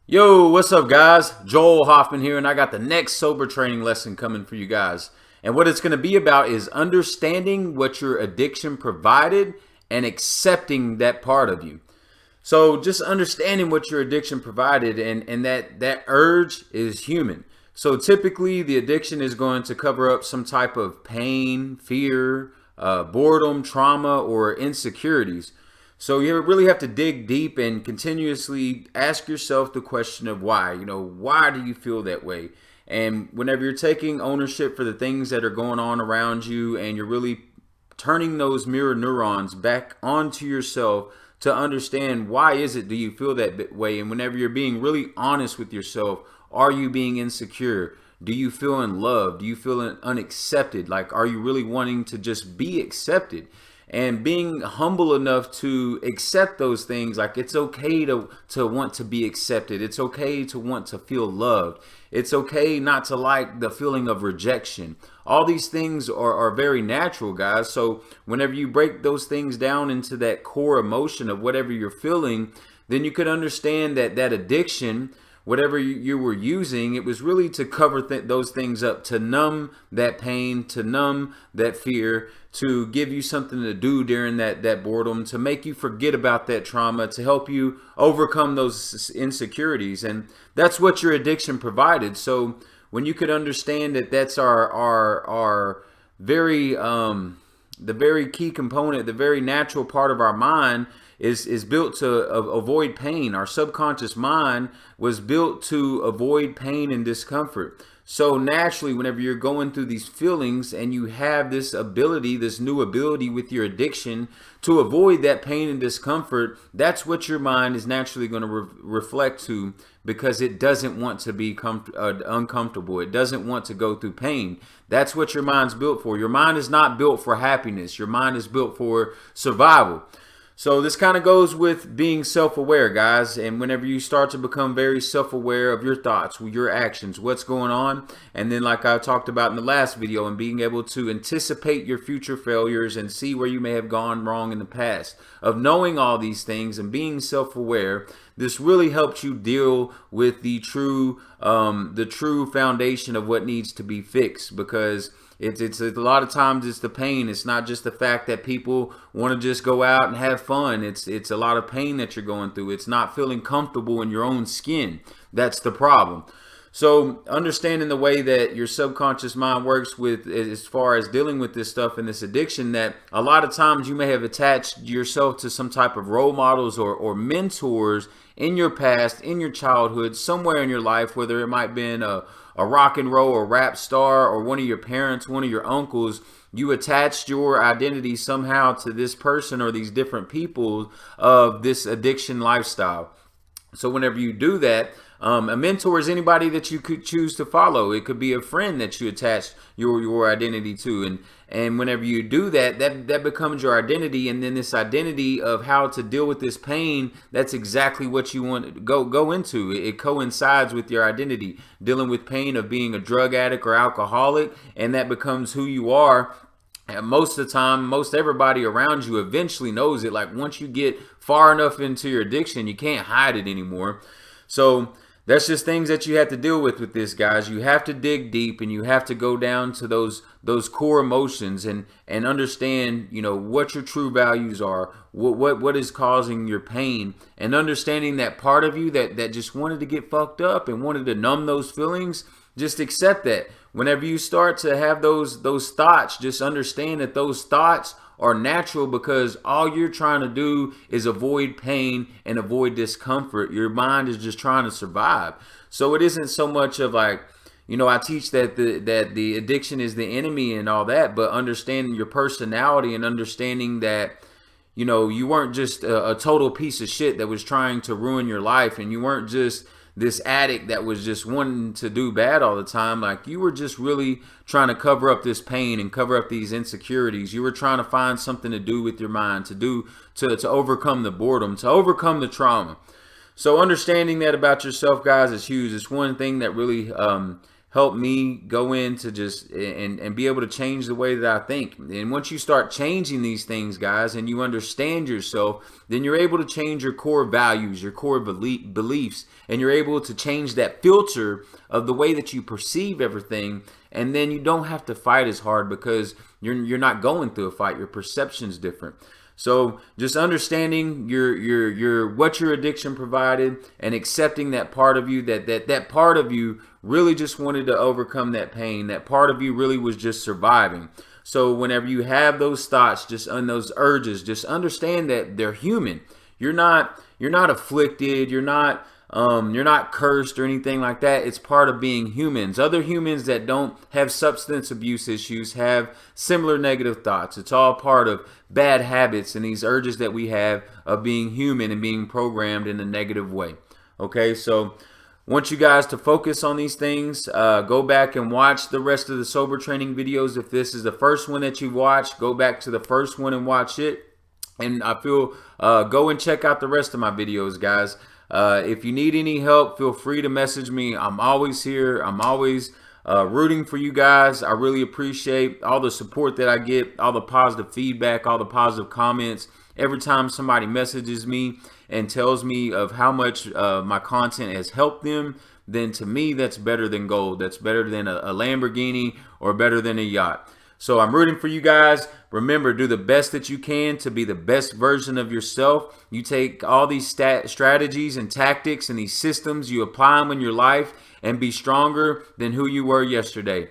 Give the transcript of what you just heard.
Yo, what's up, guys? Joel Hoffman here, and I got the next sober training lesson coming for you guys. And what it's going to be about is understanding what your addiction provided and accepting that part of you. So just understanding what your addiction provided and that urge is human. So typically the addiction is going to cover up some type of pain, fear, boredom, trauma, or insecurities. So you really have to dig deep and continuously ask yourself the question of why. Why do you feel that way? And whenever you're taking ownership for the things that are going on around you and you're really turning those mirror neurons back onto yourself to understand why is it do you feel that way, and whenever you're being really honest with yourself, are you being insecure? Do you feel in love? Do you feel unaccepted? Like, are you really wanting to just be accepted? And being humble enough to accept those things, like it's okay to want to be accepted. It's okay to want to feel loved. It's okay not to like the feeling of rejection. All these things are very natural, guys. So whenever you break those things down into that core emotion of whatever you're feeling, then you could understand that that addiction, whatever you were using, it was really to cover those things up, to numb that pain, to numb that fear, to give you something to do during that boredom, to make you forget about that trauma, to help you overcome those insecurities. And that's what your addiction provided. So when you could understand that that's our very the very key component, the very natural part of our mind is built to avoid pain. Our subconscious mind was built to avoid pain and discomfort. So naturally, whenever you're going through these feelings and you have this ability, this new ability with your addiction to avoid that pain and discomfort, that's what your mind is naturally going to reflect to, because it doesn't want to be uncomfortable. It doesn't want to go through pain. That's what your mind's built for. Your mind is not built for happiness. Your mind is built for survival. So this kind of goes with being self-aware, guys. And whenever you start to become very self-aware of your thoughts, your actions, what's going on, and then like I talked about in the last video, and being able to anticipate your future failures and see where you may have gone wrong in the past, of knowing all these things and being self-aware, this really helps you deal with the true foundation of what needs to be fixed. Because it's a lot of times it's the pain. It's not just the fact that people want to just go out and have fun. It's a lot of pain that you're going through. It's not feeling comfortable in your own skin. That's the problem. So understanding the way that your subconscious mind works with as far as dealing with this stuff and this addiction, that a lot of times you may have attached yourself to some type of role models or mentors in your past, in your childhood, somewhere in your life, whether it might have been a rock and roll or rap star, or one of your parents, one of your uncles. You attached your identity somehow to this person or these different people of this addiction lifestyle. So whenever you do that, a mentor is anybody that you could choose to follow. It could be a friend that you attach your identity to, and whenever you do that, that becomes your identity. And then this identity of how to deal with this pain, that's exactly what you want to go into. It coincides with your identity, dealing with pain of being a drug addict or alcoholic, and that becomes who you are. And most of the time, most everybody around you eventually knows it. Like, once you get far enough into your addiction, you can't hide it anymore. So that's just things that you have to deal with this, guys. You have to dig deep, and you have to go down to those core emotions and understand, what your true values are, what is causing your pain, and understanding that part of you that just wanted to get fucked up and wanted to numb those feelings. Just accept that. Whenever you start to have those thoughts, just understand that those thoughts are natural, because all you're trying to do is avoid pain and avoid discomfort. Your mind is just trying to survive. So it isn't so much of like, I teach that the addiction is the enemy and all that, but understanding your personality and understanding that you weren't just a total piece of shit that was trying to ruin your life, and you weren't just this addict that was just wanting to do bad all the time. Like, you were just really trying to cover up this pain and cover up these insecurities. You were trying to find something to do with your mind, to overcome the boredom, to overcome the trauma. So understanding that about yourself, guys, is huge. It's one thing that really helped me go into just and be able to change the way that I think. And once you start changing these things, guys, and you understand yourself, then you're able to change your core values, your core beliefs, and you're able to change that filter of the way that you perceive everything. And then you don't have to fight as hard because you're not going through a fight. Your perception's different. So just understanding what your addiction provided and accepting that part of you, that part of you really just wanted to overcome that pain. That part of you really was just surviving. So whenever you have those thoughts, just on those urges, just understand that they're human. You're not afflicted. You're not cursed or anything like that. It's part of being humans. Other humans that don't have substance abuse issues have similar negative thoughts. It's all part of bad habits and these urges that we have of being human and being programmed in a negative way. Okay, so I want you guys to focus on these things. Go back and watch the rest of the sober training videos. If this is the first one that you watched, go back to the first one and watch it. And I feel go and check out the rest of my videos, guys. If you need any help, feel free to message me. I'm always here. I'm always rooting for you guys. I really appreciate all the support that I get, all the positive feedback, all the positive comments. Every time somebody messages me and tells me of how much my content has helped them, then to me, that's better than gold. That's better than a Lamborghini or better than a yacht. So I'm rooting for you guys. Remember, do the best that you can to be the best version of yourself. You take all these strategies and tactics and these systems, you apply them in your life and be stronger than who you were yesterday.